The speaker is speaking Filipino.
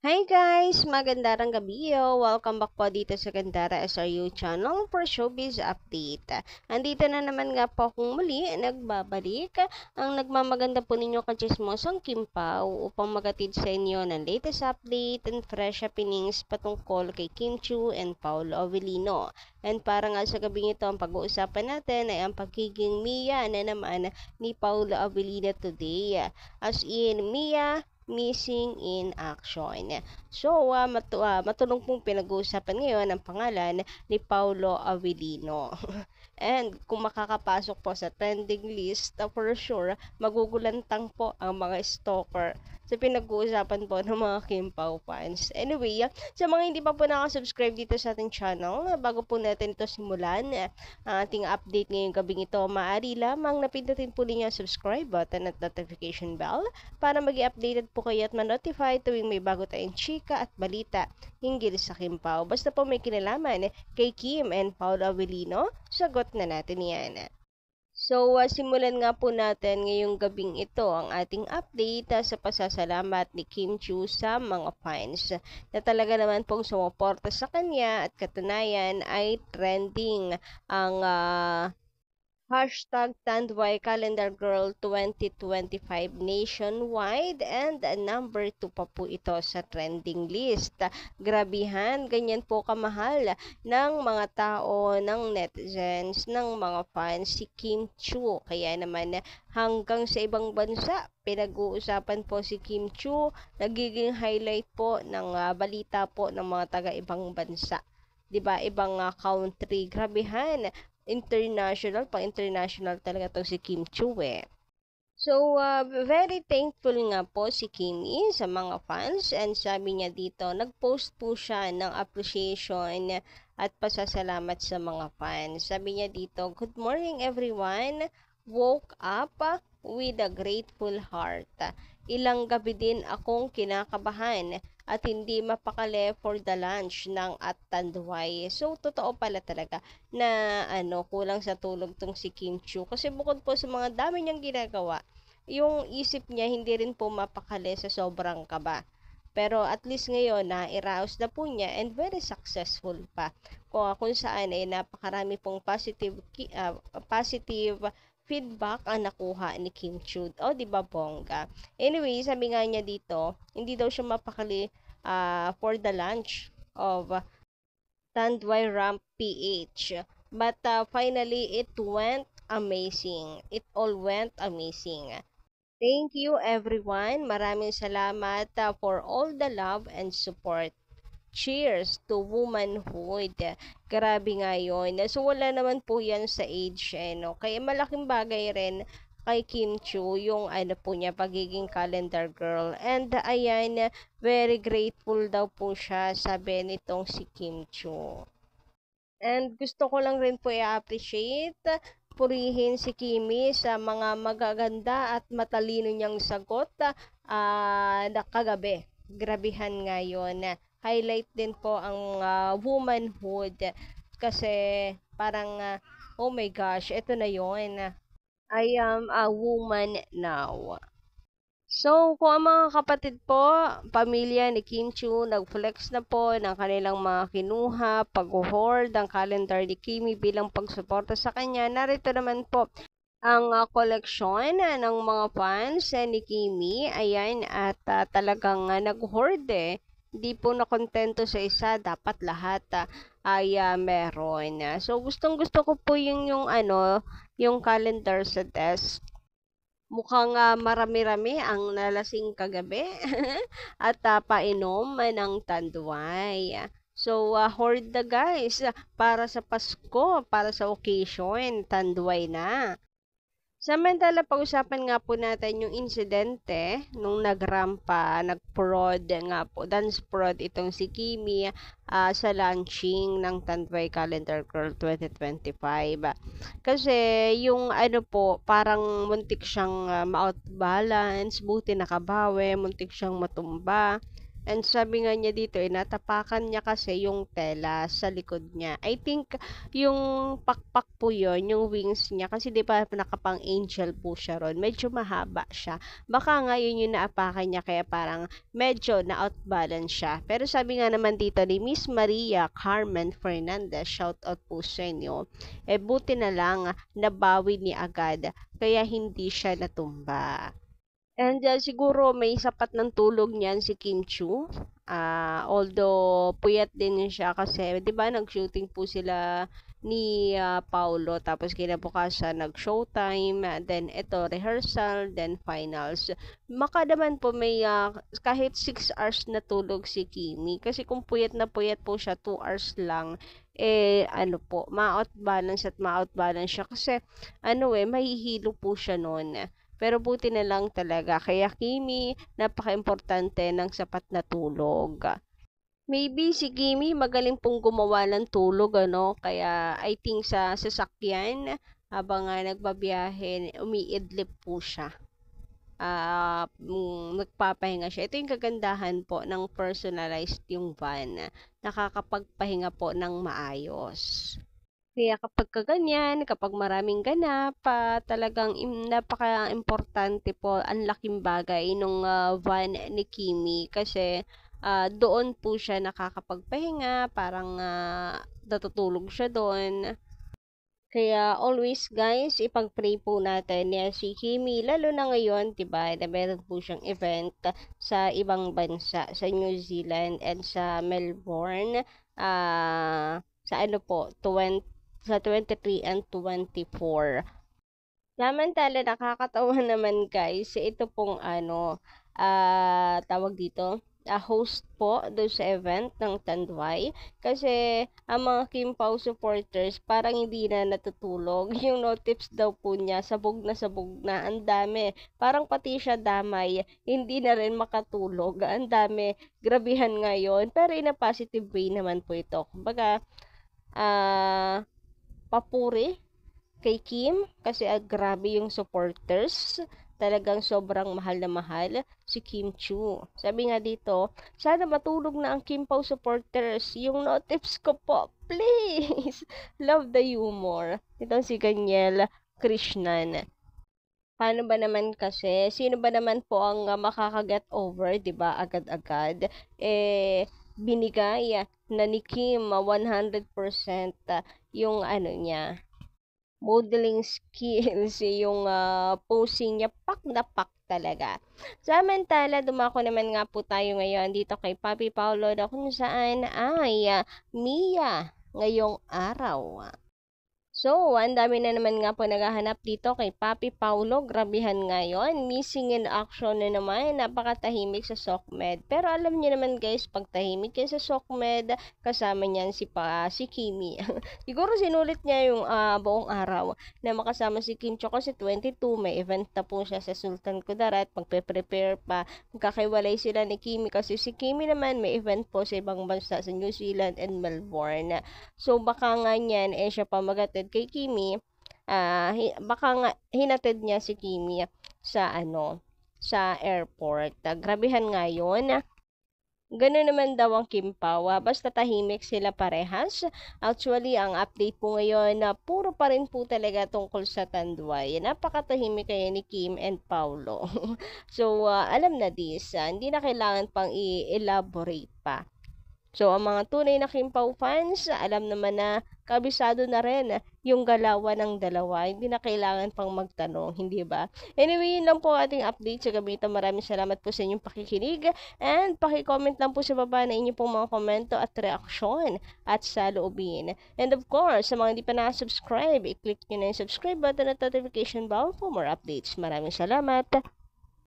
Hi guys! Magandang gabi yo! Welcome back po dito sa Gandara SRU channel for showbiz update. Andito na naman nga po akong muli, nagbabalik ang nagmamaganda po ninyo kachismosong Kim Pao upang magatid sa inyo ng latest update and fresh happenings patungkol kay Kim Chiu and Paolo Avellino. And para nga sa gabing ito, ang pag-uusapan natin ay ang pagiging Mia na naman ni Paolo Avellino today. As in, Mia missing in action. So, matulong pong pinag-uusapan ngayon ang pangalan ni Paulo Avellino. And kung makakapasok po sa trending list, for sure, magugulantang po ang mga stalker sa pinag-uusapan po ng mga Kim Pao fans. Anyway, sa mga hindi pa po nakasubscribe dito sa ating channel, bago po natin ito simulan, ang ating update ngayong gabing ito, maaari lamang napindutin po ninyo ang subscribe button at notification bell para maging updated po kayo at ma-notify tuwing may bago tayong chika at balita hinggil sa Kim Pao. Basta po may kinalaman kay Kim and Paolo Avellino, sagot na natin yan. So, simulan nga po natin ngayong gabing ito ang ating update sa pasasalamat ni Kim Chiu sa mga fans na talaga naman pong sumuporta sa kanya at katunayan ay trending ang hashtag Tanduay Calendar Girl 2025 nationwide and number 2 pa po ito sa trending list. Grabihan, ganyan po kamahal ng mga tao, ng netizens, ng mga fans si Kim Chiu. Kaya naman hanggang sa ibang bansa, pinag-uusapan po si Kim Chiu, nagiging highlight po ng balita po ng mga taga-ibang bansa. 'Di ba? Ibang country. Grabihan pang-international talaga to si Kim Chiu eh. So, very thankful nga po si Kimi sa mga fans and sabi niya dito, nag-post po siya ng appreciation at pasasalamat sa mga fans. Sabi niya dito, good morning everyone, woke up with a grateful heart. Ilang gabi din akong kinakabahan at hindi mapakali for the lunch ng at Tanduay. So, totoo pala talaga na kulang sa tulog tong si Kim Chiu. Kasi bukod po sa mga dami niyang ginagawa, yung isip niya hindi rin po mapakali sa sobrang kaba. Pero at least ngayon na i-rouse na po niya and very successful pa. Kung saan ay napakarami pong positive feedback ang nakuha ni Kim Chiu. O, di ba bongga? Anyway, sabi nga niya dito, hindi daw siya mapakali for the launch of Tandway Ramp PH. But finally, it went amazing. It all went amazing. Thank you everyone. Maraming salamat for all the love and support. Cheers to womanhood. Grabe nga yun. So, wala naman po yan sa age, no? Kaya malaking bagay rin kay Kim Chiu yung po niya, pagiging calendar girl. And ayan, very grateful daw po siya, sabi nitong si Kim Chiu. And gusto ko lang rin po i-appreciate, purihin si Kimi sa mga magaganda at matalino niyang sagot na kagabi. Grabihan nga yun. Highlight din po ang womanhood kasi parang oh my gosh, ito na yun. I am a woman now. So, kung ang mga kapatid po, pamilya ni Kim Chiu, nag-flex na po ng kanilang mga kinuha, pag-hoard ang calendar ni Kimi bilang pagsuporta sa kanya, narito naman po ang koleksyon ng mga fans ni Kimi. Ayan, at talagang nag-hoard eh. Hindi po nakontento sa isa, dapat lahat ay meron. So, gustong-gusto ko po yung calendar sa desk. Mukhang marami-rami ang nalasing kagabi at painom ng tanduay. So, hoard na guys para sa Pasko, para sa occasion, tanduay na. Samantala, pag-usapan nga po natin yung insidente nung nagrampa, nag-prod nga po, dance prod itong si Kimi sa launching ng Tanduay Calendar Girl 2025. Kasi yung po, parang muntik siyang ma-out balance, buti nakabawi, muntik siyang matumba. And sabi nga niya dito, natapakan niya kasi yung tela sa likod niya. I think yung pakpak po yun, yung wings niya, kasi di ba nakapang angel po siya ron, medyo mahaba siya. Baka nga yun yung naapakan niya, kaya parang medyo na-outbalance siya. Pero sabi nga naman dito ni Miss Maria Carmen Fernandez, shout out po sa inyo, buti na lang nabawi ni agad, kaya hindi siya natumba. And siguro may sapat ng tulog niyan si Kim Chu. Although puyat din siya kasi 'di ba nag-shooting po sila ni Paulo, tapos kinabukasan nag-showtime, then ito rehearsal, then finals. Maka naman po may kahit 6 hours na tulog si Kimi, kasi kung puyat na puyat po siya 2 hours lang, ano po, ma-outbalance at ma-outbalance siya kasi mahihilo po siya noon. Pero buti na lang talaga. Kaya Kimi, napaka-importante ng sapat na tulog. Maybe si Kimi magaling pong gumawa ng tulog, ano? Kaya I think sa sasakyan, habang nagbabiyahe, umiidlip po siya. Nagpapahinga siya. Ito yung kagandahan po ng personalized yung van. Nakakapagpahinga po ng maayos. Kaya kapag kaganyan, kapag maraming ganap, talagang napaka-importante po, ang laking bagay nung van ni Kimi, kasi doon po siya nakakapagpahinga, parang natutulog siya doon. Kaya always guys, ipag-pray po natin si Kimi, lalo na ngayon, diba, na meron po siyang event sa ibang bansa, sa New Zealand and sa Melbourne, sa ano po, sa 23 and 24. Samantala, nakakatawa naman guys, ito pong tawag dito, host po doon sa event ng Tanduay. Kasi ang mga Kim Pao supporters parang hindi na natutulog. Yung notifs daw po niya, sabog na, ang dami. Parang pati siya damay, hindi na rin makatulog. Ang dami, grabihan ngayon. Pero in a positive way naman po ito. Kumbaga, papuri kay Kim kasi grabe yung supporters. Talagang sobrang mahal na mahal si Kim Chu. Sabi nga dito, sana matulog na ang Kim Pao supporters. Yung notifs ko po, please. Love the humor. Itong si Ganyel Krishnan. Paano ba naman kasi? Sino ba naman po ang makaka-get over, 'di ba? Agad-agad. Binigay na ni Kim 100% yung niya, modeling skills, yung posing niya, pak na pak talaga. Samantala, dumako naman nga po tayo ngayon dito kay Papi Paulo, na kung saan ay Mia ngayong araw. So, ang dami na naman nga po naghahanap dito kay Papi Paulo. Grabihan ngayon. Missing in action na naman. Napakatahimik sa SOCMED. Pero alam niyo naman guys, pag tahimik yan sa SOCMED, kasama niyan si Kimi. Siguro sinulit niya yung buong araw na makasama si Kim Cho kasi 22, may event na po siya sa Sultan Kudarat. Magpe-prepare pa. Magkakaiwalay sila ni Kimi kasi si Kimi naman may event po sa ibang bansa sa New Zealand and Melbourne. So, baka nga niyan, siya pa magatid kay Kimi, baka nga hinatid niya si Kimi sa sa airport. Grabihan nga yun. Ganun naman daw ang Kim Pao, basta tahimik sila parehas. Actually, ang update po ngayon na puro pa rin po talaga tungkol sa Tanduay. Napakatahimik kaya ni Kim and Paulo. So, alam na this. Hindi na kailangan pang i-elaborate pa. So, ang mga tunay na Kim Pao fans, alam naman na kabisado na rin yung galawan ng dalawa. Hindi na kailangan pang magtanong, hindi ba? Anyway, yun lang po ating update sa gabi ito. Maraming salamat po sa inyong pakikinig. And paki-comment lang po sa baba na inyong pong mga komento at reaksyon at saloobin. And of course, sa mga hindi pa na-subscribe, i-click nyo na yung subscribe button at notification bell for more updates. Maraming salamat!